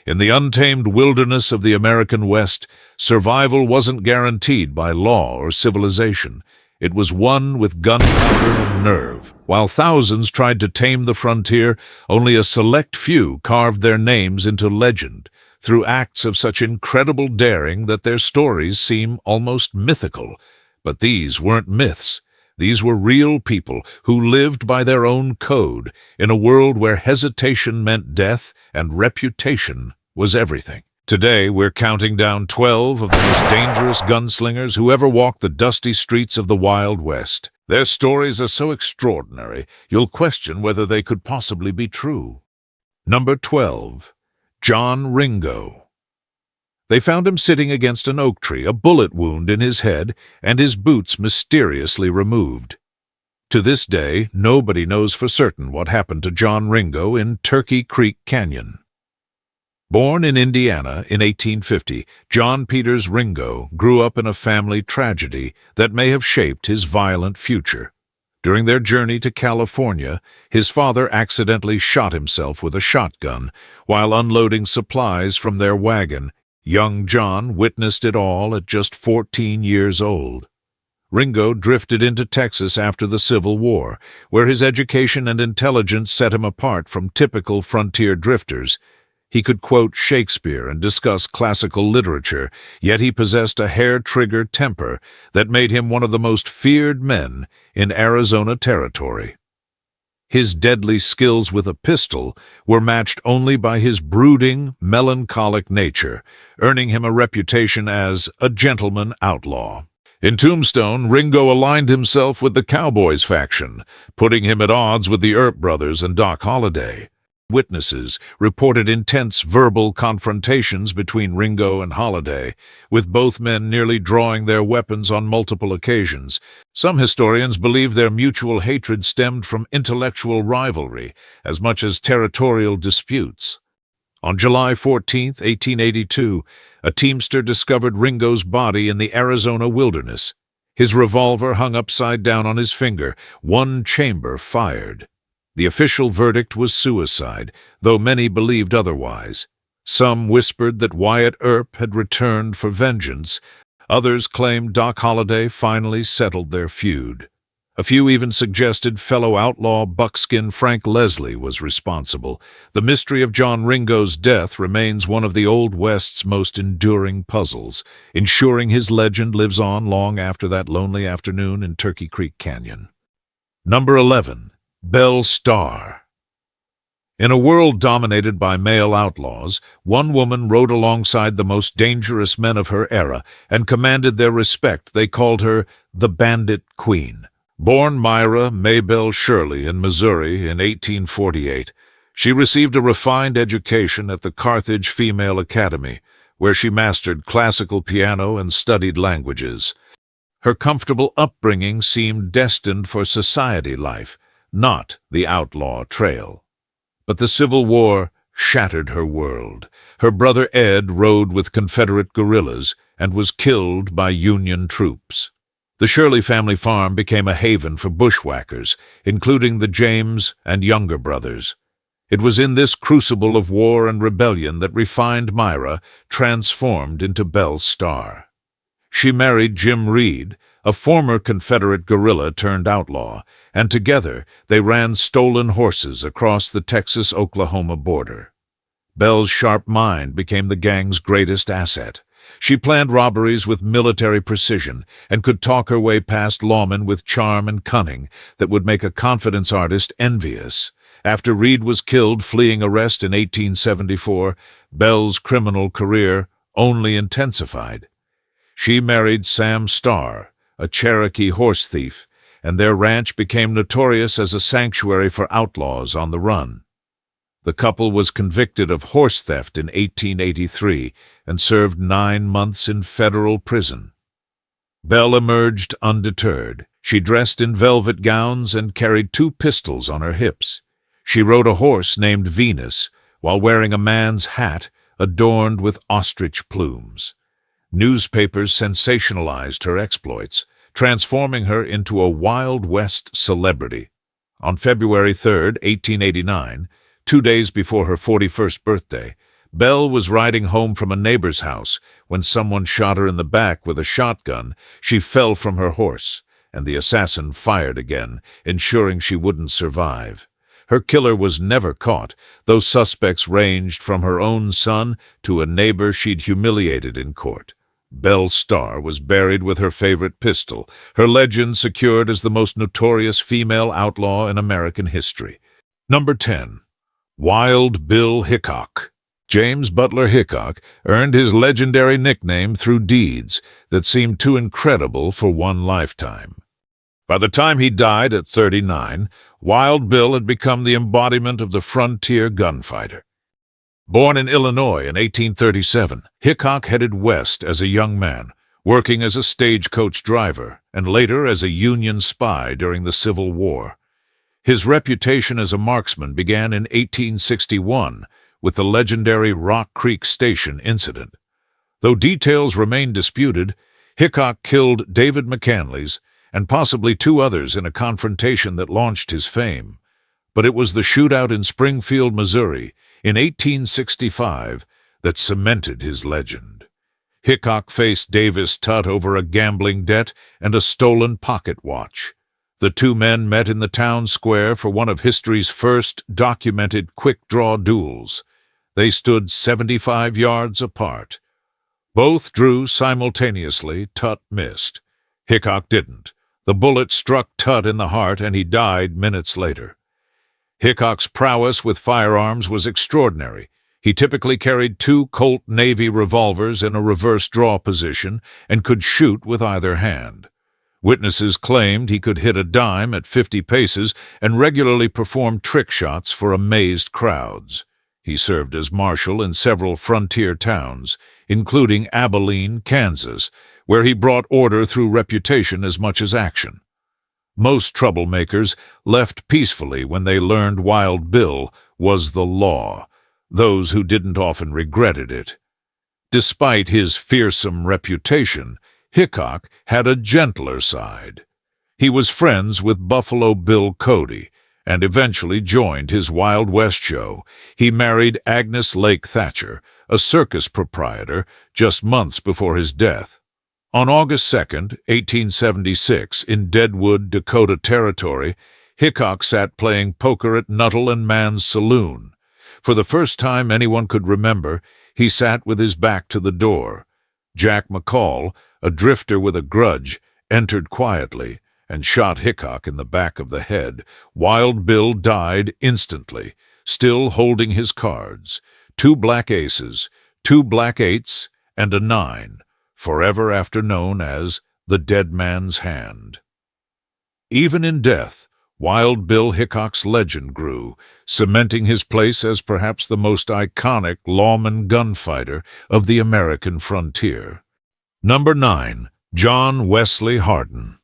In the untamed wilderness of the American West, survival wasn't guaranteed by law or civilization. It was won with gunpowder and nerve. While thousands tried to tame the frontier, only a select few carved their names into legend through acts of such incredible daring that their stories seem almost mythical. But these weren't myths. These were real people who lived by their own code in a world where hesitation meant death and reputation was everything. Today, we're counting down 12 of the most dangerous gunslingers who ever walked the dusty streets of the Wild West. Their stories are so extraordinary, you'll question whether they could possibly be true. Number 12. John Ringo. They found him sitting against an oak tree, a bullet wound in his head, and his boots mysteriously removed. To this day, nobody knows for certain what happened to John Ringo in Turkey Creek Canyon. Born in Indiana in 1850, John Peters Ringo grew up in a family tragedy that may have shaped his violent future. During their journey to California, his father accidentally shot himself with a shotgun while unloading supplies from their wagon. Young John witnessed it all at just 14 years old. Ringo drifted into Texas after the Civil War, where his education and intelligence set him apart from typical frontier drifters. He could quote Shakespeare and discuss classical literature, yet he possessed a hair-trigger temper that made him one of the most feared men in Arizona territory. His deadly skills with a pistol were matched only by his brooding, melancholic nature, earning him a reputation as a gentleman outlaw. In Tombstone, Ringo aligned himself with the Cowboys faction, putting him at odds with the Earp brothers and Doc Holliday. Witnesses reported intense verbal confrontations between Ringo and Holliday, with both men nearly drawing their weapons on multiple occasions. Some historians believe their mutual hatred stemmed from intellectual rivalry as much as territorial disputes. On July 14, 1882, a teamster discovered Ringo's body in the Arizona wilderness. His revolver hung upside down on his finger, one chamber fired. The official verdict was suicide, though many believed otherwise. Some whispered that Wyatt Earp had returned for vengeance. Others claimed Doc Holliday finally settled their feud. A few even suggested fellow outlaw buckskin Frank Leslie was responsible. The mystery of John Ringo's death remains one of the Old West's most enduring puzzles, ensuring his legend lives on long after that lonely afternoon in Turkey Creek Canyon. Number 11. Belle Starr. In a world dominated by male outlaws, one woman rode alongside the most dangerous men of her era and commanded their respect. They called her the Bandit Queen. Born Myra Maybelle Shirley in Missouri in 1848, she received a refined education at the Carthage Female Academy, where she mastered classical piano and studied languages. Her comfortable upbringing seemed destined for society life, not the outlaw trail. But the Civil War shattered her world. Her brother Ed rode with Confederate guerrillas and was killed by Union troops. The Shirley family farm became a haven for bushwhackers, including the James and Younger brothers. It was in this crucible of war and rebellion that refined Myra transformed into Belle Starr. She married Jim Reed, a former Confederate guerrilla turned outlaw, and together they ran stolen horses across the Texas-Oklahoma border. Belle's sharp mind became the gang's greatest asset. She planned robberies with military precision and could talk her way past lawmen with charm and cunning that would make a confidence artist envious. After Reed was killed fleeing arrest in 1874, Belle's criminal career only intensified. She married Sam Starr, a Cherokee horse thief, and their ranch became notorious as a sanctuary for outlaws on the run. The couple was convicted of horse theft in 1883 and served 9 months in federal prison. Belle emerged undeterred. She dressed in velvet gowns and carried 2 pistols on her hips. She rode a horse named Venus while wearing a man's hat adorned with ostrich plumes. Newspapers sensationalized her exploits, transforming her into a Wild West celebrity. On February 3, 1889, 2 days before her 41st birthday, Belle was riding home from a neighbor's house when someone shot her in the back with a shotgun. She fell from her horse, and the assassin fired again, ensuring she wouldn't survive. Her killer was never caught, though suspects ranged from her own son to a neighbor she'd humiliated in court. Belle Starr was buried with her favorite pistol, her legend secured as the most notorious female outlaw in American history. Number 10. Wild Bill Hickok. James Butler Hickok earned his legendary nickname through deeds that seemed too incredible for one lifetime. By the time he died at 39, Wild Bill had become the embodiment of the frontier gunfighter. Born in Illinois in 1837, Hickok headed west as a young man, working as a stagecoach driver and later as a Union spy during the Civil War. His reputation as a marksman began in 1861 with the legendary Rock Creek Station incident. Though details remain disputed, Hickok killed David McCanley's and possibly 2 others in a confrontation that launched his fame. But it was the shootout in Springfield, Missouri, in 1865 that cemented his legend. Hickok faced Davis Tutt over a gambling debt and a stolen pocket watch. The 2 men met in the town square for one of history's first documented quick-draw duels. They stood 75 yards apart. Both drew simultaneously. Tutt missed. Hickok didn't. The bullet struck Tutt in the heart, and he died minutes later. Hickok's prowess with firearms was extraordinary. He typically carried 2 Colt Navy revolvers in a reverse draw position and could shoot with either hand. Witnesses claimed he could hit a dime at 50 paces and regularly performed trick shots for amazed crowds. He served as marshal in several frontier towns, including Abilene, Kansas, where he brought order through reputation as much as action. Most troublemakers left peacefully when they learned Wild Bill was the law. Those who didn't often regretted it. Despite his fearsome reputation, Hickok had a gentler side. He was friends with Buffalo Bill Cody and eventually joined his Wild West show. He married Agnes Lake Thatcher, a circus proprietor, just months before his death. On August 2, 1876, in Deadwood, Dakota Territory, Hickok sat playing poker at Nuttall and Mann's saloon. For the first time anyone could remember, he sat with his back to the door. Jack McCall, a drifter with a grudge, entered quietly and shot Hickok in the back of the head. Wild Bill died instantly, still holding his cards. 2 black aces, 2 black eights, and a 9. Forever after known as the Dead Man's Hand. Even in death, Wild Bill Hickok's legend grew, cementing his place as perhaps the most iconic lawman gunfighter of the American frontier. Number 9. John Wesley Hardin.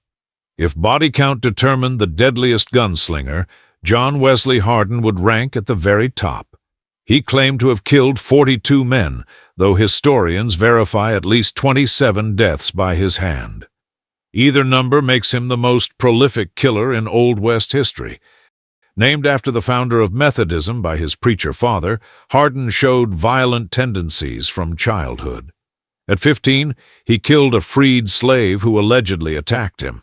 If body count determined the deadliest gunslinger, John Wesley Hardin would rank at the very top. He claimed to have killed 42 men, though historians verify at least 27 deaths by his hand. Either number makes him the most prolific killer in Old West history. Named after the founder of Methodism by his preacher father, Hardin showed violent tendencies from childhood. At 15, he killed a freed slave who allegedly attacked him.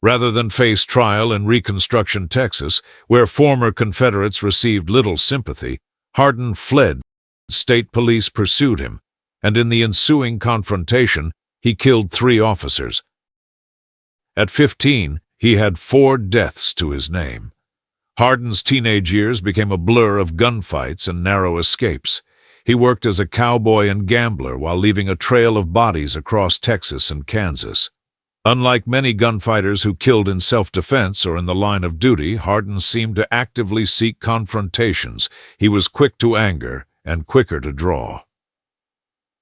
Rather than face trial in Reconstruction, Texas, where former Confederates received little sympathy, Hardin fled. State police pursued him, and in the ensuing confrontation, he killed 3 officers. At 15, he had 4 deaths to his name. Hardin's teenage years became a blur of gunfights and narrow escapes. He worked as a cowboy and gambler while leaving a trail of bodies across Texas and Kansas. Unlike many gunfighters who killed in self-defense or in the line of duty, Hardin seemed to actively seek confrontations. He was quick to anger and quicker to draw.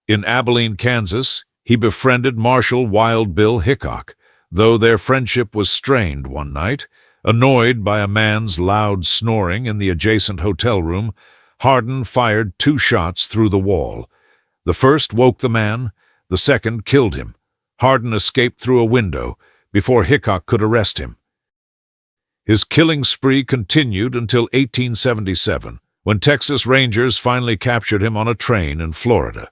In Abilene, Kansas, he befriended Marshal Wild Bill Hickok, though their friendship was strained one night. Annoyed by a man's loud snoring in the adjacent hotel room, Hardin fired 2 shots through the wall. The first woke the man, the second killed him. Hardin escaped through a window before Hickok could arrest him. His killing spree continued until 1877, when Texas Rangers finally captured him on a train in Florida.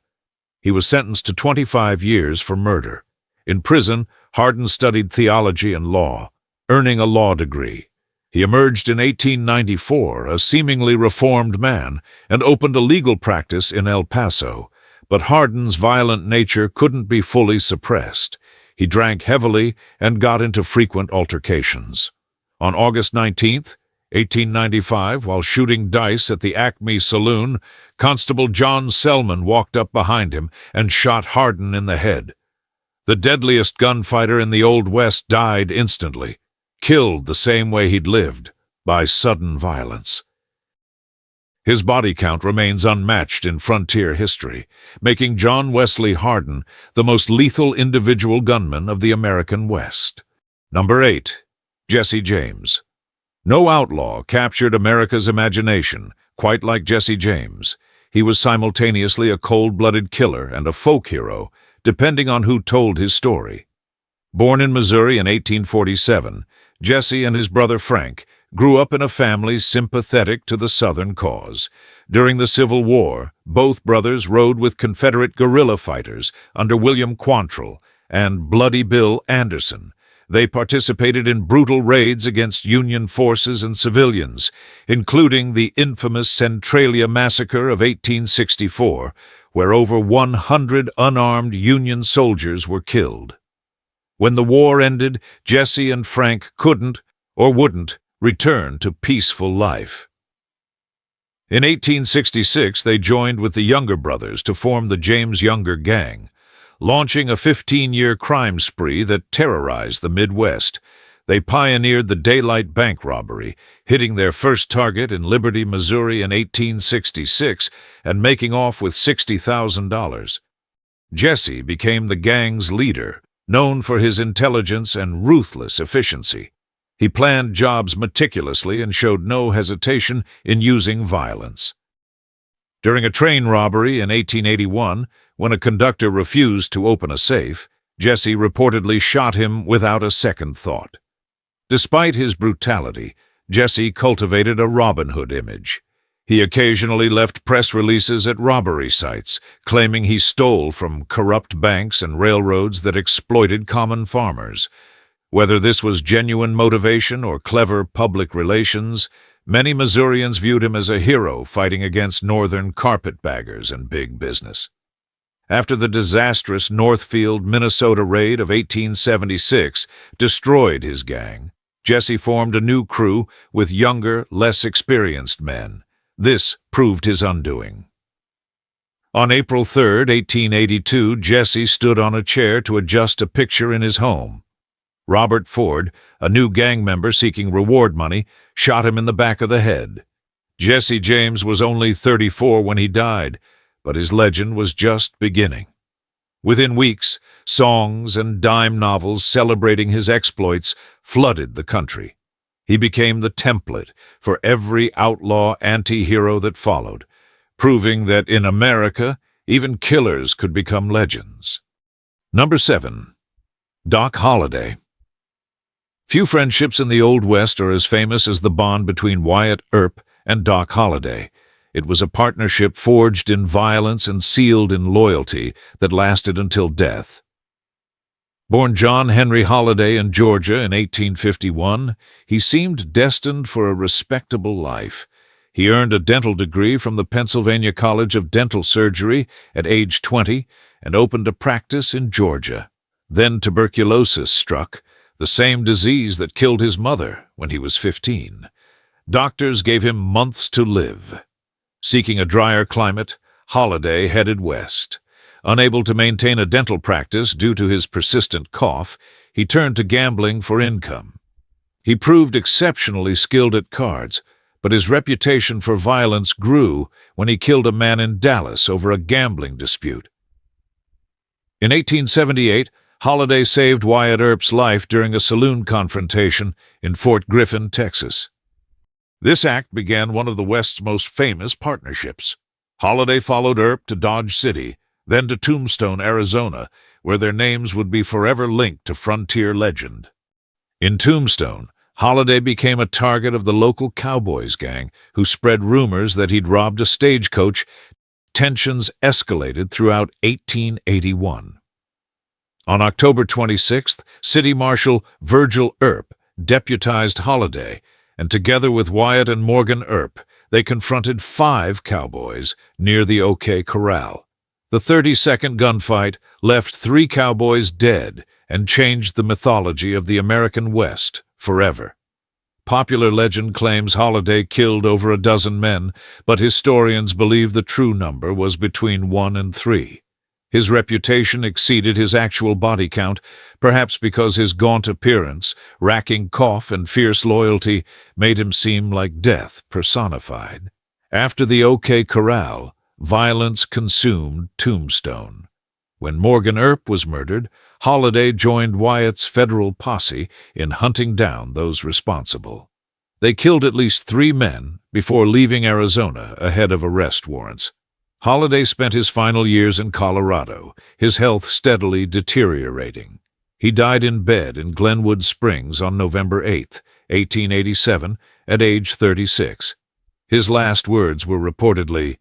He was sentenced to 25 years for murder. In prison, Hardin studied theology and law, earning a law degree. He emerged in 1894 a seemingly reformed man and opened a legal practice in El Paso. But Hardin's violent nature couldn't be fully suppressed. He drank heavily and got into frequent altercations. On August 19, 1895, while shooting dice at the Acme Saloon, Constable John Selman walked up behind him and shot Hardin in the head. The deadliest gunfighter in the Old West died instantly, killed the same way he'd lived, by sudden violence. His body count remains unmatched in frontier history, making John Wesley Hardin the most lethal individual gunman of the American West. Number 8. Jesse James. No outlaw captured America's imagination quite like Jesse James. He was simultaneously a cold-blooded killer and a folk hero, depending on who told his story. Born in Missouri in 1847, Jesse and his brother Frank grew up in a family sympathetic to the Southern cause. During the Civil War, both brothers rode with Confederate guerrilla fighters under William Quantrill and Bloody Bill Anderson. They participated in brutal raids against Union forces and civilians, including the infamous Centralia Massacre of 1864, where over 100 unarmed Union soldiers were killed. When the war ended, Jesse and Frank couldn't, or wouldn't, return to peaceful life. In 1866, they joined with the younger brothers to form the James Younger Gang, launching a 15-year crime spree that terrorized the Midwest. They pioneered the daylight bank robbery, hitting their first target in Liberty, Missouri in 1866 and making off with $60,000. Jesse became the gang's leader, known for his intelligence and ruthless efficiency. He planned jobs meticulously and showed no hesitation in using violence. During a train robbery in 1881, when a conductor refused to open a safe, Jesse reportedly shot him without a second thought. Despite his brutality, Jesse cultivated a Robin Hood image. He occasionally left press releases at robbery sites, claiming he stole from corrupt banks and railroads that exploited common farmers. Whether this was genuine motivation or clever public relations, many Missourians viewed him as a hero fighting against northern carpetbaggers and big business. After the disastrous Northfield, Minnesota raid of 1876 destroyed his gang, Jesse formed a new crew with younger, less experienced men. This proved his undoing. On April 3, 1882, Jesse stood on a chair to adjust a picture in his home. Robert Ford, a new gang member seeking reward money, shot him in the back of the head. Jesse James was only 34 when he died, but his legend was just beginning. Within weeks, songs and dime novels celebrating his exploits flooded the country. He became the template for every outlaw anti-hero that followed, proving that in America, even killers could become legends. Number 7. Doc Holliday. Few friendships in the Old West are as famous as the bond between Wyatt Earp and Doc Holliday. It was a partnership forged in violence and sealed in loyalty that lasted until death. Born John Henry Holliday in Georgia in 1851, he seemed destined for a respectable life. He earned a dental degree from the Pennsylvania College of Dental Surgery at age 20 and opened a practice in Georgia. Then tuberculosis struck, the same disease that killed his mother when he was 15. Doctors gave him months to live. Seeking a drier climate, Holliday headed west. Unable to maintain a dental practice due to his persistent cough, he turned to gambling for income. He proved exceptionally skilled at cards, but his reputation for violence grew when he killed a man in Dallas over a gambling dispute. In 1878, Holliday saved Wyatt Earp's life during a saloon confrontation in Fort Griffin, Texas. This act began one of the West's most famous partnerships. Holliday followed Earp to Dodge City, then to Tombstone, Arizona, where their names would be forever linked to frontier legend. In Tombstone, Holiday became a target of the local Cowboys gang, who spread rumors that he'd robbed a stagecoach. Tensions escalated throughout 1881. On October 26th, City Marshal Virgil Earp deputized Holiday, and together with Wyatt and Morgan Earp, they confronted 5 cowboys near the OK Corral. The 30-second gunfight left 3 cowboys dead and changed the mythology of the American West forever. Popular legend claims Holiday killed over a dozen men, but historians believe the true number was between 1 and 3. His reputation exceeded his actual body count, perhaps because his gaunt appearance, racking cough, and fierce loyalty made him seem like death personified. After the OK Corral, violence consumed Tombstone. When Morgan Earp was murdered, Holiday joined Wyatt's federal posse in hunting down those responsible. They killed at least 3 men before leaving Arizona ahead of arrest warrants. Holiday spent his final years in Colorado, his health steadily deteriorating. He died in bed in Glenwood Springs on November 8, 1887, at age 36. His last words were reportedly,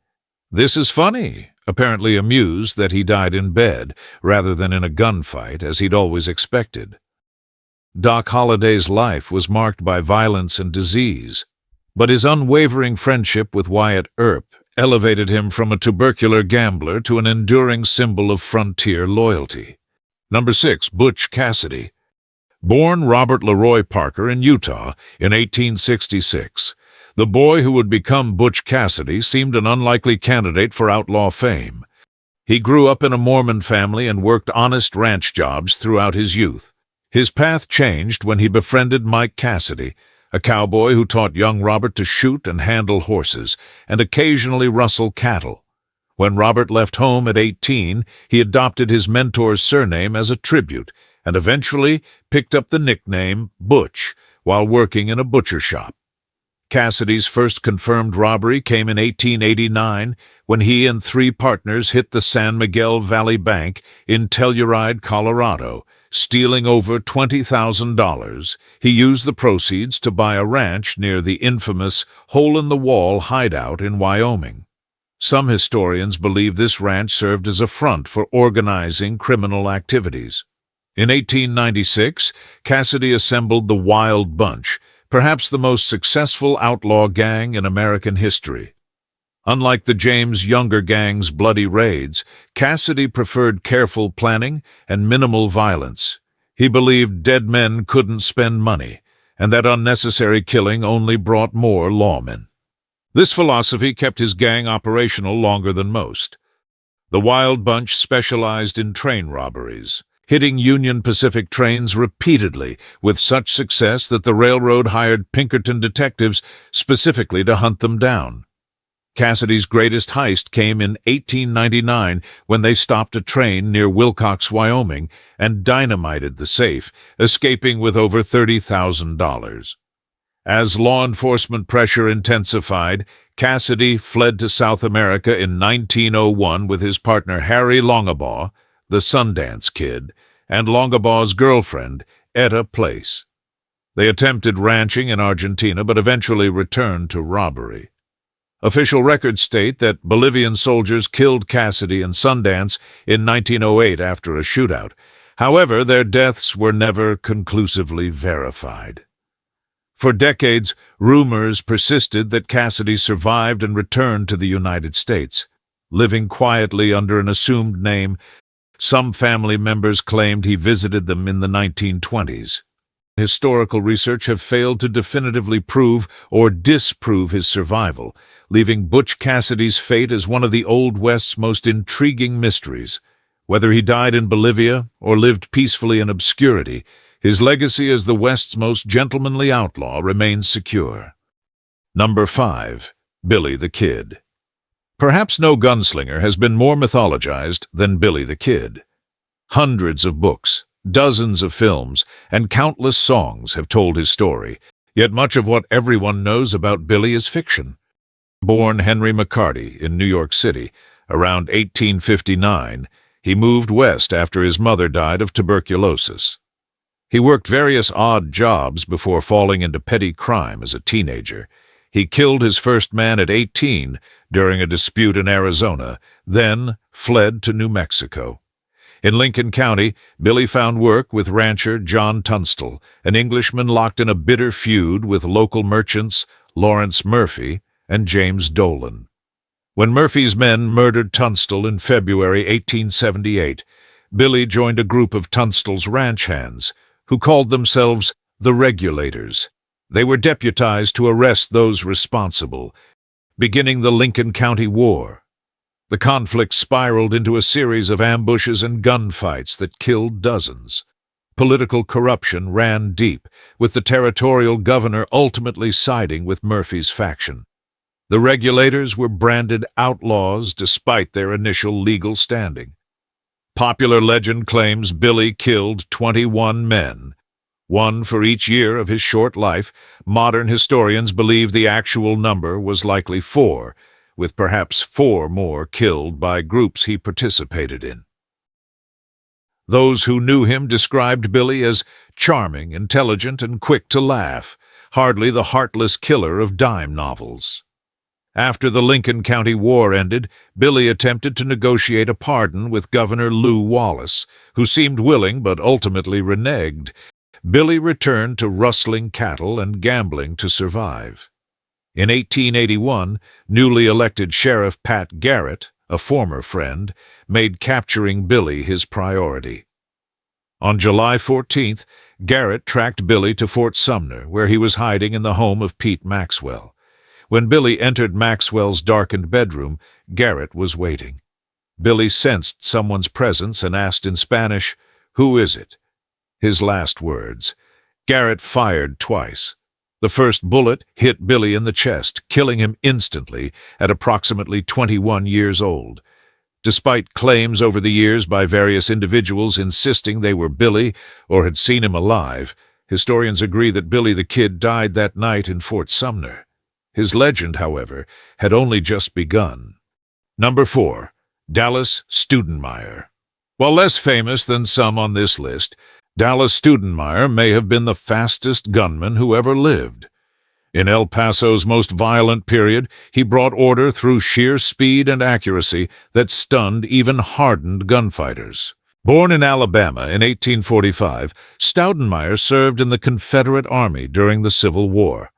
"This is funny," apparently amused that he died in bed rather than in a gunfight, as he'd always expected. Doc Holliday's life was marked by violence and disease, but his unwavering friendship with Wyatt Earp elevated him from a tubercular gambler to an enduring symbol of frontier loyalty. Number 6. Butch Cassidy. Born Robert Leroy Parker in Utah in 1866, the boy who would become Butch Cassidy seemed an unlikely candidate for outlaw fame. He grew up in a Mormon family and worked honest ranch jobs throughout his youth. His path changed when he befriended Mike Cassidy, a cowboy who taught young Robert to shoot and handle horses, and occasionally rustle cattle. When Robert left home at 18, he adopted his mentor's surname as a tribute, and eventually picked up the nickname Butch while working in a butcher shop. Cassidy's first confirmed robbery came in 1889, when he and 3 partners hit the San Miguel Valley Bank in Telluride, Colorado, stealing over $20,000. He used the proceeds to buy a ranch near the infamous Hole-in-the-Wall hideout in Wyoming. Some historians believe this ranch served as a front for organizing criminal activities. In 1896, Cassidy assembled the Wild Bunch, perhaps the most successful outlaw gang in American history. Unlike the James Younger gang's bloody raids, Cassidy preferred careful planning and minimal violence. He believed dead men couldn't spend money, and that unnecessary killing only brought more lawmen. This philosophy kept his gang operational longer than most. The Wild Bunch specialized in train robberies, hitting Union Pacific trains repeatedly with such success that the railroad hired Pinkerton detectives specifically to hunt them down. Cassidy's greatest heist came in 1899 when they stopped a train near Wilcox, Wyoming, and dynamited the safe, escaping with over $30,000. As law enforcement pressure intensified, Cassidy fled to South America in 1901 with his partner Harry Longabaugh, the Sundance Kid, and Longabaugh's girlfriend, Etta Place. They attempted ranching in Argentina but eventually returned to robbery. Official records state that Bolivian soldiers killed Cassidy and Sundance in 1908 after a shootout. However, their deaths were never conclusively verified. For decades, rumors persisted that Cassidy survived and returned to the United States. Living quietly under an assumed name, some family members claimed he visited them in the 1920s. Historical research have failed to definitively prove or disprove his survival, leaving Butch Cassidy's fate as one of the Old West's most intriguing mysteries. Whether he died in Bolivia or lived peacefully in obscurity, his legacy as the West's most gentlemanly outlaw remains secure. Number 5. Billy the Kid. Perhaps no gunslinger has been more mythologized than Billy the Kid. Hundreds of books, dozens of films, and countless songs have told his story, yet much of what everyone knows about Billy is fiction. Born Henry McCarty in New York City around 1859, he moved west after his mother died of tuberculosis. He worked various odd jobs before falling into petty crime as a teenager. He killed his first man at 18 during a dispute in Arizona, then fled to New Mexico. In Lincoln County, Billy found work with rancher John Tunstall, an Englishman locked in a bitter feud with local merchants Lawrence Murphy and James Dolan. When Murphy's men murdered Tunstall in February 1878, Billy joined a group of Tunstall's ranch hands, who called themselves the Regulators. They were deputized to arrest those responsible, beginning the Lincoln County War. The conflict spiraled into a series of ambushes and gunfights that killed dozens. Political corruption ran deep, with the territorial governor ultimately siding with Murphy's faction. The Regulators were branded outlaws despite their initial legal standing. Popular legend claims Billy killed 21 men, one for each year of his short life. Modern historians believe the actual number was likely 4, with perhaps 4 more killed by groups he participated in. Those who knew him described Billy as charming, intelligent, and quick to laugh, hardly the heartless killer of dime novels. After the Lincoln County War ended, Billy attempted to negotiate a pardon with Governor Lew Wallace, who seemed willing but ultimately reneged. Billy returned to rustling cattle and gambling to survive. In 1881, newly elected Sheriff Pat Garrett, a former friend, made capturing Billy his priority. On July 14th, Garrett tracked Billy to Fort Sumner, where he was hiding in the home of Pete Maxwell. When Billy entered Maxwell's darkened bedroom, Garrett was waiting. Billy sensed someone's presence and asked in Spanish, "Who is it?" His last words. Garrett fired twice. The first bullet hit Billy in the chest, killing him instantly at approximately 21 years old. Despite claims over the years by various individuals insisting they were Billy or had seen him alive, historians agree that Billy the Kid died that night in Fort Sumner. His legend, however, had only just begun. Number 4. Dallas Studenmeyer. While less famous than some on this list, Dallas Studenmeyer may have been the fastest gunman who ever lived. In El Paso's most violent period, he brought order through sheer speed and accuracy that stunned even hardened gunfighters. Born in Alabama in 1845, Studenmeyer served in the Confederate Army during the Civil War.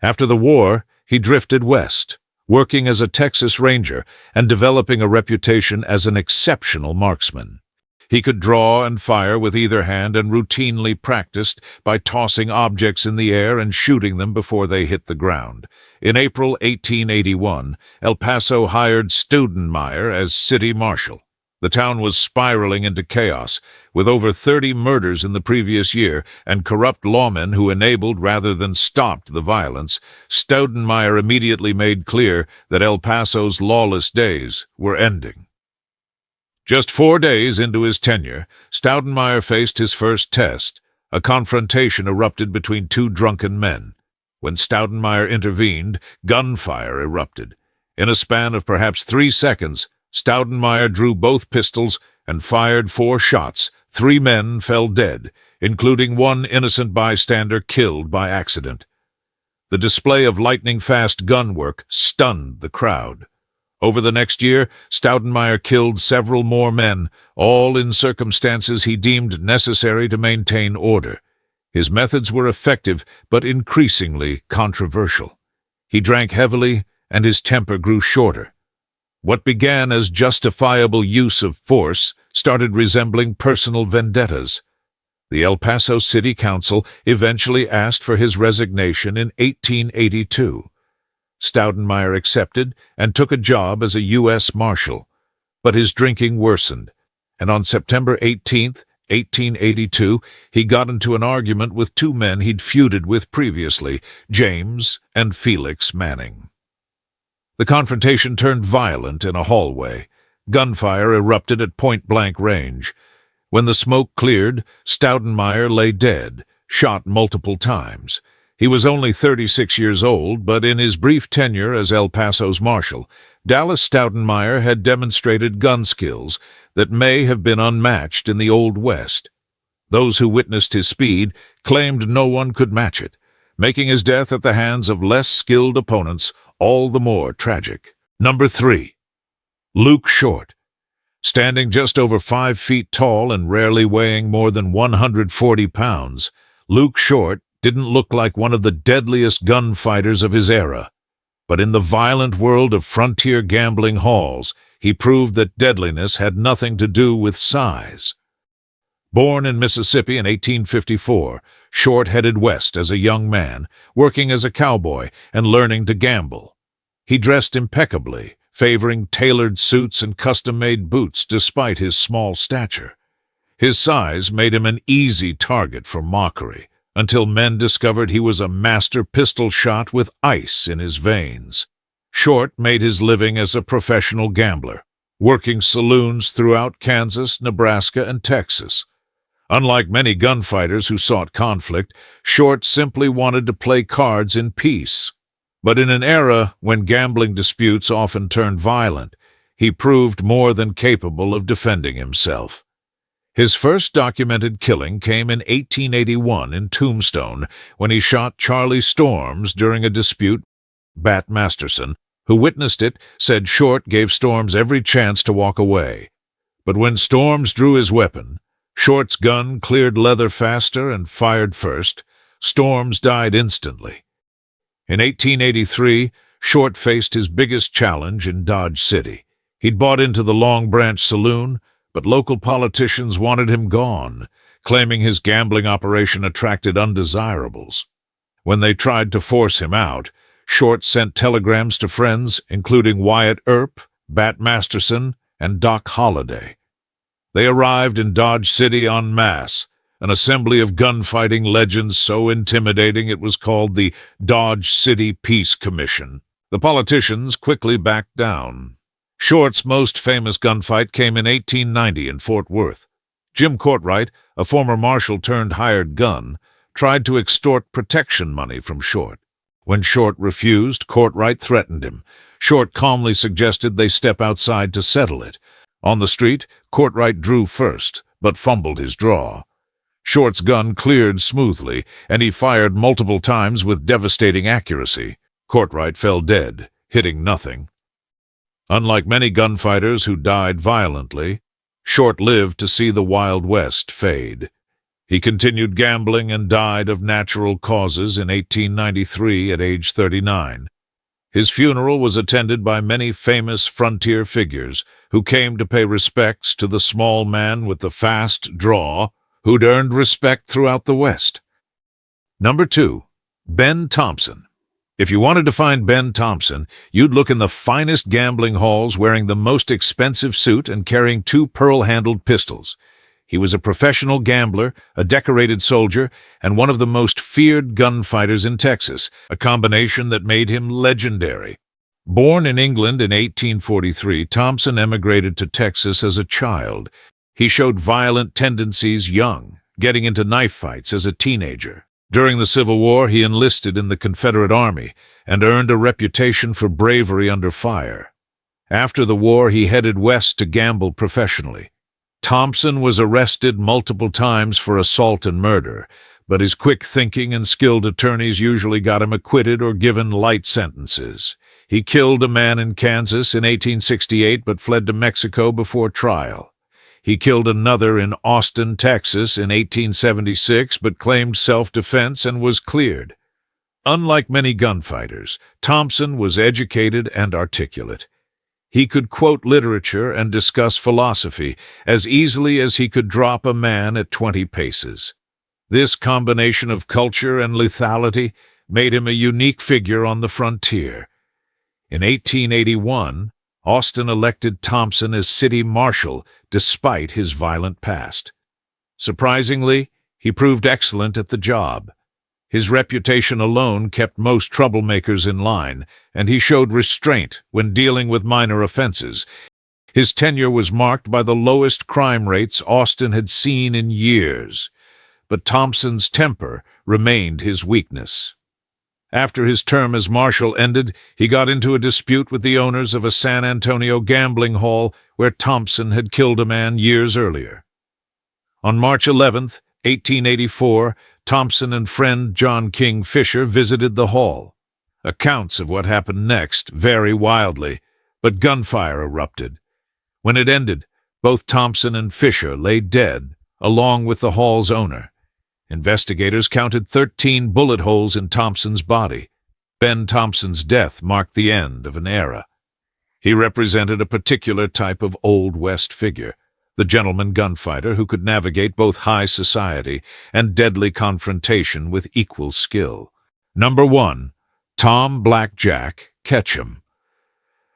After the war, he drifted west, working as a Texas Ranger and developing a reputation as an exceptional marksman. He could draw and fire with either hand and routinely practiced by tossing objects in the air and shooting them before they hit the ground. In April 1881, El Paso hired Studenmeyer as city marshal. The town was spiraling into chaos, with over 30 murders in the previous year and corrupt lawmen who enabled rather than stopped the violence. Studenmeyer immediately made clear that El Paso's lawless days were ending. Just 4 days into his tenure, Studenmeyer faced his first test. A confrontation erupted between 2 drunken men. When Studenmeyer intervened, gunfire erupted. In a span of perhaps 3 seconds, Studenmeyer drew both pistols and fired 4 shots. 3 men fell dead, including 1 innocent bystander killed by accident. The display of lightning-fast gun work stunned the crowd. Over the next year, Studenmeyer killed several more men, all in circumstances he deemed necessary to maintain order. His methods were effective, but increasingly controversial. He drank heavily, and his temper grew shorter. What began as justifiable use of force started resembling personal vendettas. The El Paso City Council eventually asked for his resignation in 1882. Studenmeyer accepted and took a job as a U.S. Marshal, but his drinking worsened, and on September 18, 1882, he got into an argument with 2 men he'd feuded with previously, James and Felix Manning. The confrontation turned violent in a hallway. Gunfire erupted at point-blank range. When the smoke cleared, Studenmeyer lay dead, shot multiple times. He was only 36 years old, but in his brief tenure as El Paso's marshal, Dallas Studenmeyer had demonstrated gun skills that may have been unmatched in the Old West. Those who witnessed his speed claimed no one could match it, making his death at the hands of less skilled opponents all the more tragic. Number 3. Luke Short. Standing just over 5 feet tall and rarely weighing more than 140 pounds, Luke Short didn't look like one of the deadliest gunfighters of his era. But in the violent world of frontier gambling halls, he proved that deadliness had nothing to do with size. Born in Mississippi in 1854, Short headed west as a young man, working as a cowboy and learning to gamble. He dressed impeccably, favoring tailored suits and custom-made boots despite his small stature. His size made him an easy target for mockery, until men discovered he was a master pistol shot with ice in his veins. Short made his living as a professional gambler, working saloons throughout Kansas, Nebraska, and Texas. Unlike many gunfighters who sought conflict, Short simply wanted to play cards in peace. But in an era when gambling disputes often turned violent, he proved more than capable of defending himself. His first documented killing came in 1881 in Tombstone when he shot Charlie Storms during a dispute. Bat Masterson, who witnessed it, said Short gave Storms every chance to walk away. But when Storms drew his weapon, Short's gun cleared leather faster and fired first. Storms died instantly. In 1883, Short faced his biggest challenge in Dodge City. He'd bought into the Long Branch Saloon, but local politicians wanted him gone, claiming his gambling operation attracted undesirables. When they tried to force him out, Short sent telegrams to friends, including Wyatt Earp, Bat Masterson, and Doc Holliday. They arrived in Dodge City en masse, an assembly of gunfighting legends so intimidating it was called the Dodge City Peace Commission. The politicians quickly backed down. Short's most famous gunfight came in 1890 in Fort Worth. Jim Courtright, a former marshal turned hired gun, tried to extort protection money from Short. When Short refused, Courtright threatened him. Short calmly suggested they step outside to settle it. On the street, Courtright drew first, but fumbled his draw. Short's gun cleared smoothly, and he fired multiple times with devastating accuracy. Courtright fell dead, hitting nothing. Unlike many gunfighters who died violently, Short lived to see the Wild West fade. He continued gambling and died of natural causes in 1893 at age 39. His funeral was attended by many famous frontier figures who came to pay respects to the small man with the fast draw who'd earned respect throughout the West. Number 2. Ben Thompson. If you wanted to find Ben Thompson, you'd look in the finest gambling halls wearing the most expensive suit and carrying 2 pearl-handled pistols. He was a professional gambler, a decorated soldier, and one of the most feared gunfighters in Texas, a combination that made him legendary. Born in England in 1843, Thompson emigrated to Texas as a child. He showed violent tendencies young, getting into knife fights as a teenager. During the Civil War, he enlisted in the Confederate Army and earned a reputation for bravery under fire. After the war, he headed west to gamble professionally. Thompson was arrested multiple times for assault and murder, but his quick thinking and skilled attorneys usually got him acquitted or given light sentences. He killed a man in Kansas in 1868 but fled to Mexico before trial. He killed another in Austin, Texas in 1876 but claimed self-defense and was cleared. Unlike many gunfighters, Thompson was educated and articulate. He could quote literature and discuss philosophy as easily as he could drop a man at 20 paces. This combination of culture and lethality made him a unique figure on the frontier. In 1881, Austin elected Thompson as city marshal despite his violent past. Surprisingly, he proved excellent at the job. His reputation alone kept most troublemakers in line, and he showed restraint when dealing with minor offenses. His tenure was marked by the lowest crime rates Austin had seen in years, but Thompson's temper remained his weakness. After his term as marshal ended, he got into a dispute with the owners of a San Antonio gambling hall where Thompson had killed a man years earlier. On March 11, 1884, Thompson and friend John King Fisher visited the hall. Accounts of what happened next vary wildly, but gunfire erupted. When it ended, both Thompson and Fisher lay dead, along with the hall's owner. Investigators counted 13 bullet holes in Thompson's body. Ben Thompson's death marked the end of an era. He represented a particular type of Old West figure, the gentleman gunfighter who could navigate both high society and deadly confrontation with equal skill. Number 1. Tom Blackjack Ketchum.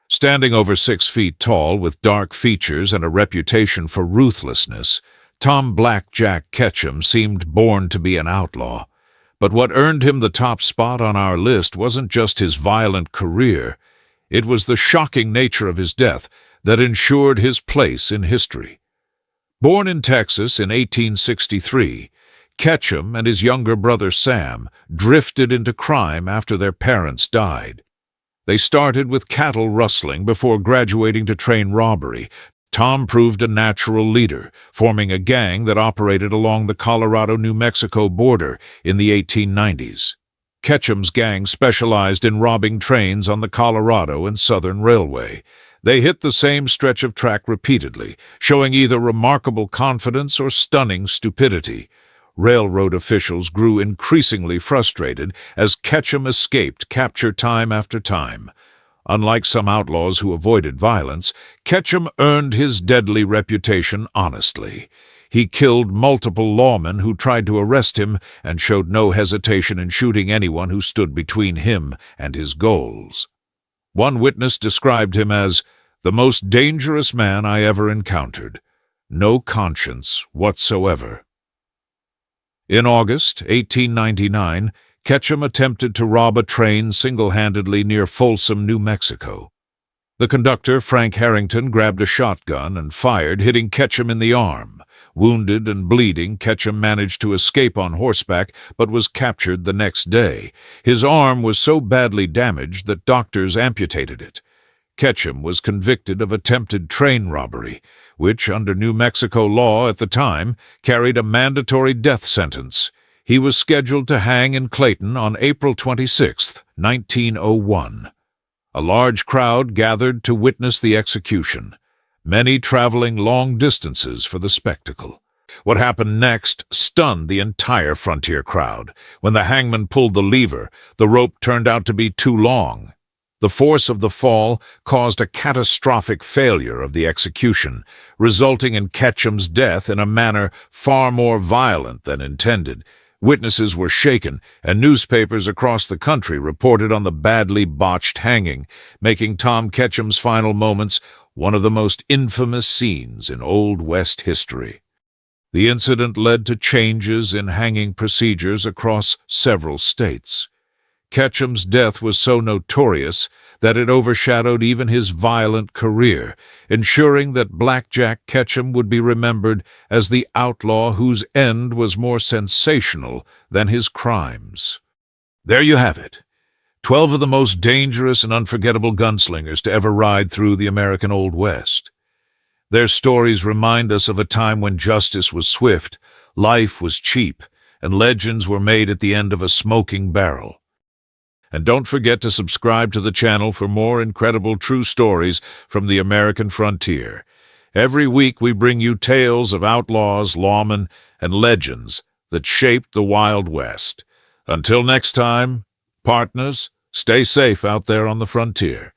Standing over 6 feet tall with dark features and a reputation for ruthlessness, Tom Blackjack Ketchum seemed born to be an outlaw. But what earned him the top spot on our list wasn't just his violent career. It was the shocking nature of his death that ensured his place in history. Born in Texas in 1863, Ketchum and his younger brother Sam drifted into crime after their parents died. They started with cattle rustling before graduating to train robbery. Tom proved a natural leader, forming a gang that operated along the Colorado-New Mexico border in the 1890s. Ketchum's gang specialized in robbing trains on the Colorado and Southern Railway. They hit the same stretch of track repeatedly, showing either remarkable confidence or stunning stupidity. Railroad officials grew increasingly frustrated as Ketchum escaped capture time after time. Unlike some outlaws who avoided violence, Ketchum earned his deadly reputation honestly. He killed multiple lawmen who tried to arrest him and showed no hesitation in shooting anyone who stood between him and his goals. One witness described him as the most dangerous man I ever encountered. No conscience whatsoever. In August 1899, Ketchum attempted to rob a train single-handedly near Folsom, New Mexico. The conductor, Frank Harrington, grabbed a shotgun and fired, hitting Ketchum in the arm. Wounded and bleeding, Ketchum managed to escape on horseback, but was captured the next day. His arm was so badly damaged that doctors amputated it. Ketchum was convicted of attempted train robbery, which, under New Mexico law at the time, carried a mandatory death sentence. He was scheduled to hang in Clayton on April 26, 1901. A large crowd gathered to witness the execution, many traveling long distances for the spectacle. What happened next stunned the entire frontier crowd. When the hangman pulled the lever, the rope turned out to be too long. The force of the fall caused a catastrophic failure of the execution, resulting in Ketchum's death in a manner far more violent than intended. Witnesses were shaken, and newspapers across the country reported on the badly botched hanging, making Tom Ketchum's final moments one of the most infamous scenes in Old West history. The incident led to changes in hanging procedures across several states. Ketchum's death was so notorious that it overshadowed even his violent career, ensuring that Blackjack Ketchum would be remembered as the outlaw whose end was more sensational than his crimes. There you have it. 12 of the most dangerous and unforgettable gunslingers to ever ride through the American Old West. Their stories remind us of a time when justice was swift, life was cheap, and legends were made at the end of a smoking barrel. And don't forget to subscribe to the channel for more incredible true stories from the American frontier. Every week we bring you tales of outlaws, lawmen, and legends that shaped the Wild West. Until next time, partners, stay safe out there on the frontier.